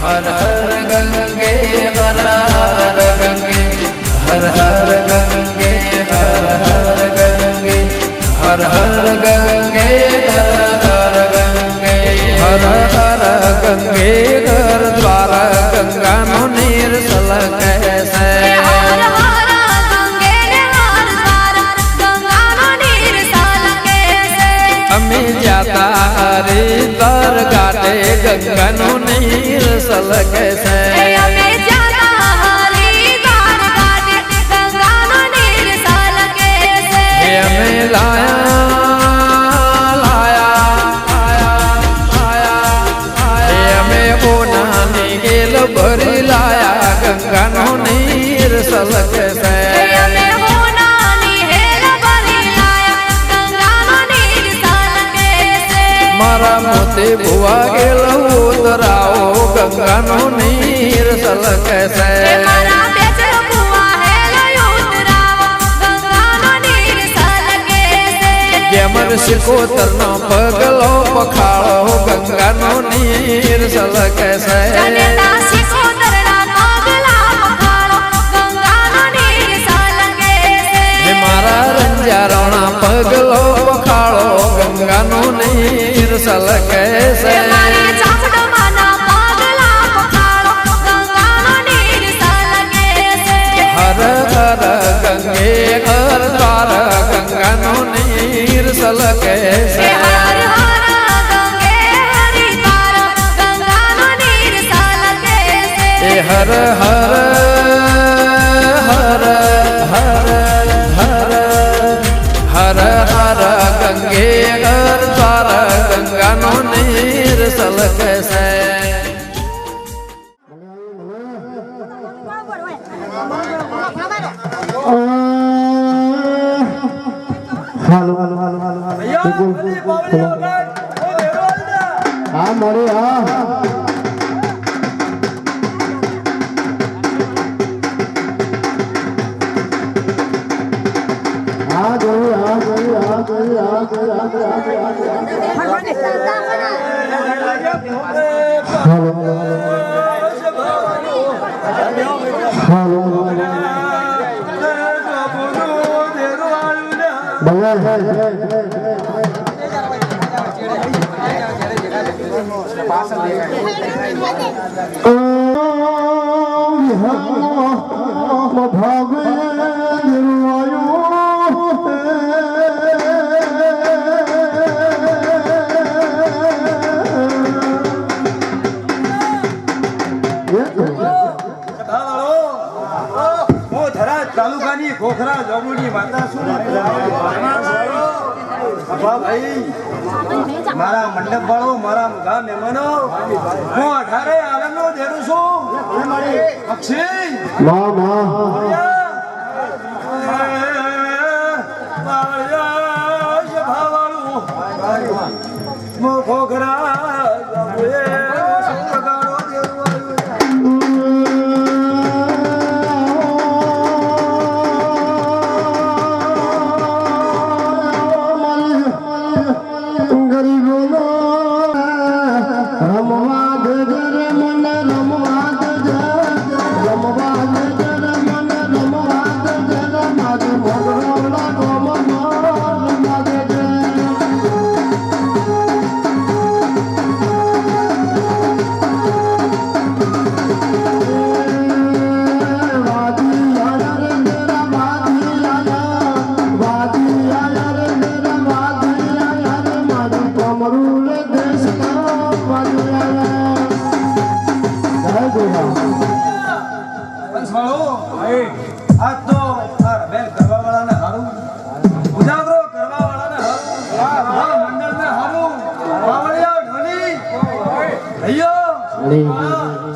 हर हर गंगे हर हर गंगे हर हर गंगे हर हर गंगे हर हर गंगे हर हर गंगे हर हर गंगे घर द्वार गंगा नो नीर सलके से हर हर गंगे घर द्वार गंगा नो नीर सलके से अमी जाता हरिद्वार घाटे गंगा नो नीर सलके से अमी जाता हरिद्वार घाटे गंगा नो नीर सलके से हमें लाया लाया आया आया आया हमें वो नानी गेल भरी लाया गंगा नो नीर सलके से हमें वो नानी हेल भरी लाया गंगा नो नीर सलके से मारा मोती बुआ गेल उतराओ गंगा नो नीर सलके से मारा बेच बुआ हेल उतराओ गंगा नो नीर सलके से gamer Sikotar no पगलो पखाड़ो Ganga no नीर सलके से जनेता सिकोतर ना पगला पखाड़ो गंगा नो नीर सलके से मारा रंजारोना पगलो पखाड़ो गंगा नो नीर सलके से मारे चापड़ माना पगला पखाड़ो गंगा नो नीर सलके से हर हर गंगे घर द्वार गंगा नो नीर सलके से हर हर गंगे हरिद्वार गंगा नो नीर सलके से हर हर हर हर हर हर हर गंगे घर द्वार गंगा नो नीर सलके से હાલો હાલો હાલો હાલો હા મળે હા હા જોયું હા જોયું હા જોયું હા જોયું હાલો હાલો હાલો તાલુકાની ખોખરા જમુની માતા શું ભાઈ મારા મંડપ વાળો મારા મુખા મહેમાનો હું 18 આલમનો દેરું છું અક્ષય ખોખરા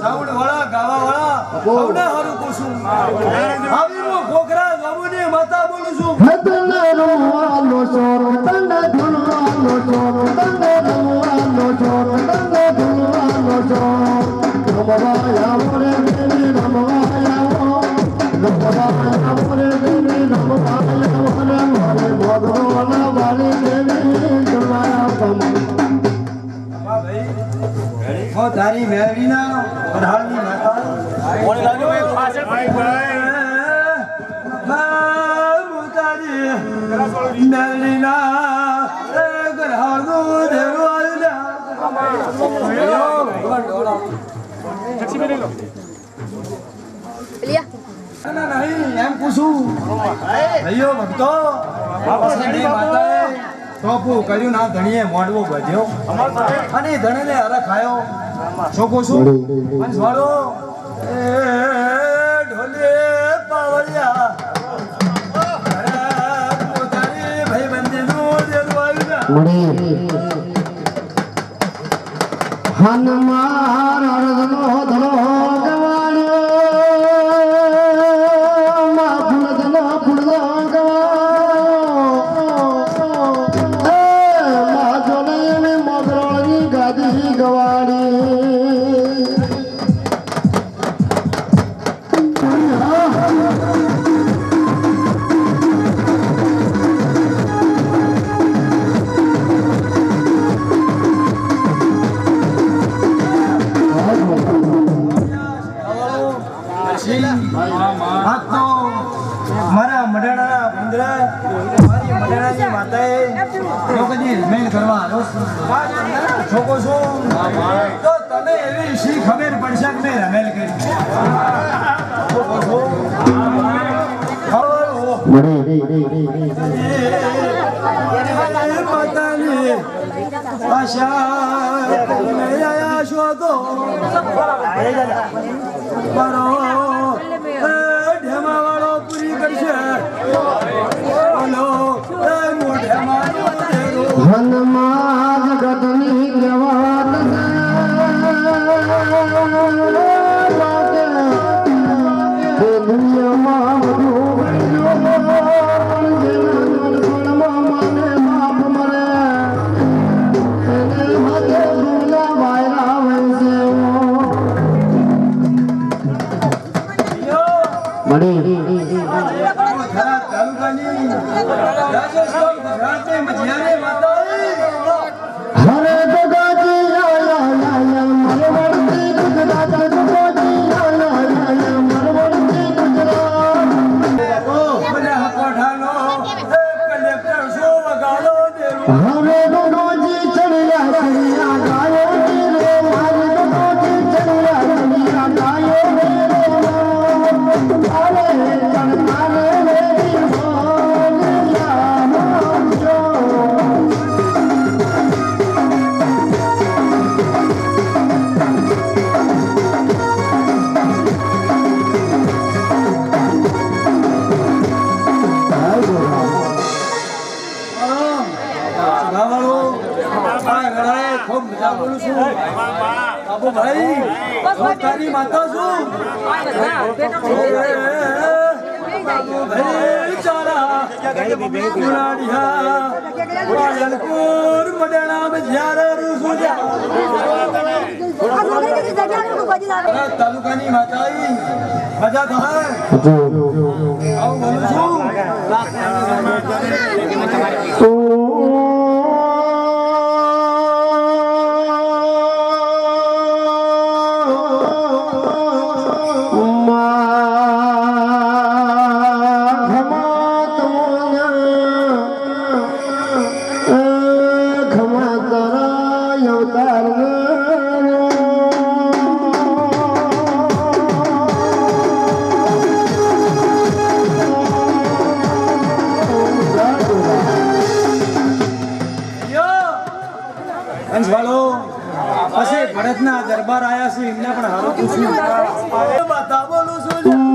સાઉન્ડ વાળા ગાવા વાળા સૌને હારું પૂછું આવી હું ખોખરા ગામની માતા બોલું છું તને રમવાનો છોરો તને ધૂળવાનો છોરો તને રમવાનો છોરો તને ધૂળવાનો છોરો રમવાયા મોરે દેવી રમવાયા રમવાયા મોરે દેવી રમવાયા મોરે મોરે મોગરોના વાળી દેવી ધૂળવાયા કમ ભાઈ તારી મેળવીના વઢાળની માતા તારી મેળવીના ગઢાળનું દેવાળના નહીં એમ પૂછું ભાઈઓ ભક્તો માતાએ ટોપું કર્યું ના ધણીએ મોડવો બધ્યો અને ધણીને હરખાયો છોકો શું પંચવાળો એ ઢોલે પાવળિયા પોતાની ભાઈ બંધીનું દેલું આવ્યું હનુમાન અર્જનો ધનો ગવાડ્યો માધુર ધનો ફૂડલો ગવાડ્યો માધુને મગરોળની ગાદી ગવાડી મારા મઢાણાના બંદરા મારી મઢાણાની માતાએ જો કદી રમેલ કરવા આવ્યો છોકો છું તો તમે એવી શી ખબર પડશે કે મેં રમેલ કરી છોકો છું માતાની આશા આયા છો તો મારો ઢેમાવાળો પૂરી કરશે બોલો હનુમાન જગતની જવાત દુનિયામાં તાલુકાની રાજસ્થાન ગુજરાતની મજિયારી માતાએ હરે ગગાજી આયા મરવડતી ગુજરાત ગગાજી આયા મરવડતી ગુજરાત બધા કોઠાનો કલેક્ટર શો વગાડો દેરો હરે ગગાજી ચડિયા ચડિયા ગાયો રે મારે ગગાજી ચડિયા ચડિયા ગાયો રે અરે ચણમારે રે ખૂબ મજા બોલું છું બાબુ ભાઈ તારી માતા છું બાબુ ભાઈ ચારા ગુલાડિયા પાલનપુર મડાણા બજાર રૂસુજા તાલુકાની માતાઈ મજા થાય આવું બોલું છું પછી ભરતના દરબાર આયા છે એમને પણ હારો પૂછ્યું માતા બોલું છું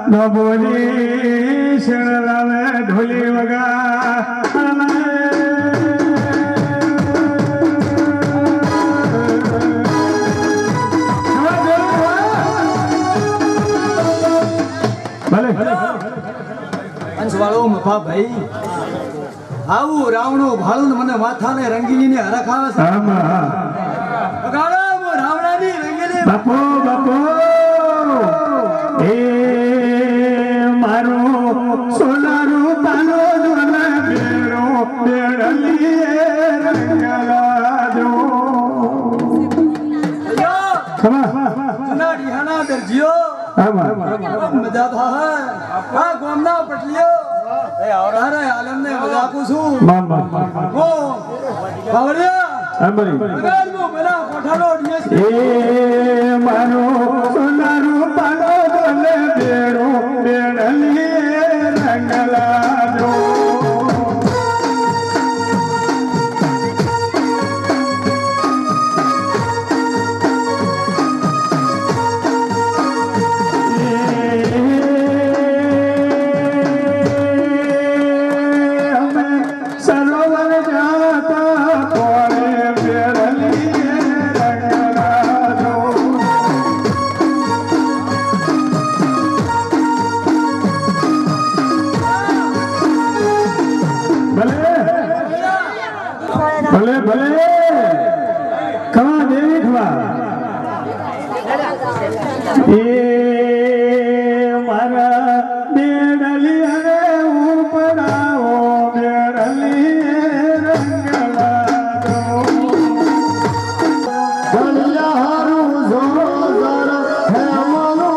નો બોલી શણ લાવે ઢોલી વગા ભલે અંશવાળો મફા ભાઈ આવું રાવણું ભાળું ને મને માથાને રંગીલીને હરખાવે છે આમાં વગાડો હું રાવણાની રંગીલી બાપો બાપો એ મારો સોનારું પાલો જોને બેડો બેડલી રંગલા જો જૂના ડીહાના દરજીઓ આમાં મજા થાય આ ગોમના પટલીઓ તારે આલમને મજાકું છું મામા ઓ બાવળિયા આમરી વગાડવું પેલા કોઠાનો ડીએસ એ મારો સોનારું પાલો જોને બેડો બેડલી રંગલા જો સરોવર જાતા કોરે બેરલી રંગલા જો ભલે ભલે ભલે કવા દેવી ખવા એ મારા બેડલી હરે ઉપડાવો બેડલી રંગલા જો ગલિયારું જોરો જર હેમનો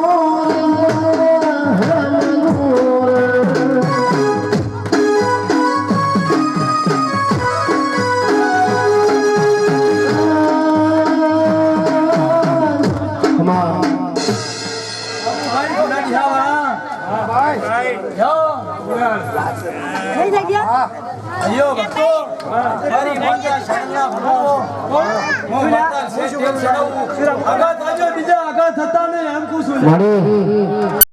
ભાઈ જૂના ડીહાવાળા ભાઈ યો અયો ભક્તો મારી માતા શરણના ભગવો હું માતા શેષ ચડાવું આગા થાજો બીજા આગા થતા ને એમ કુછું મારે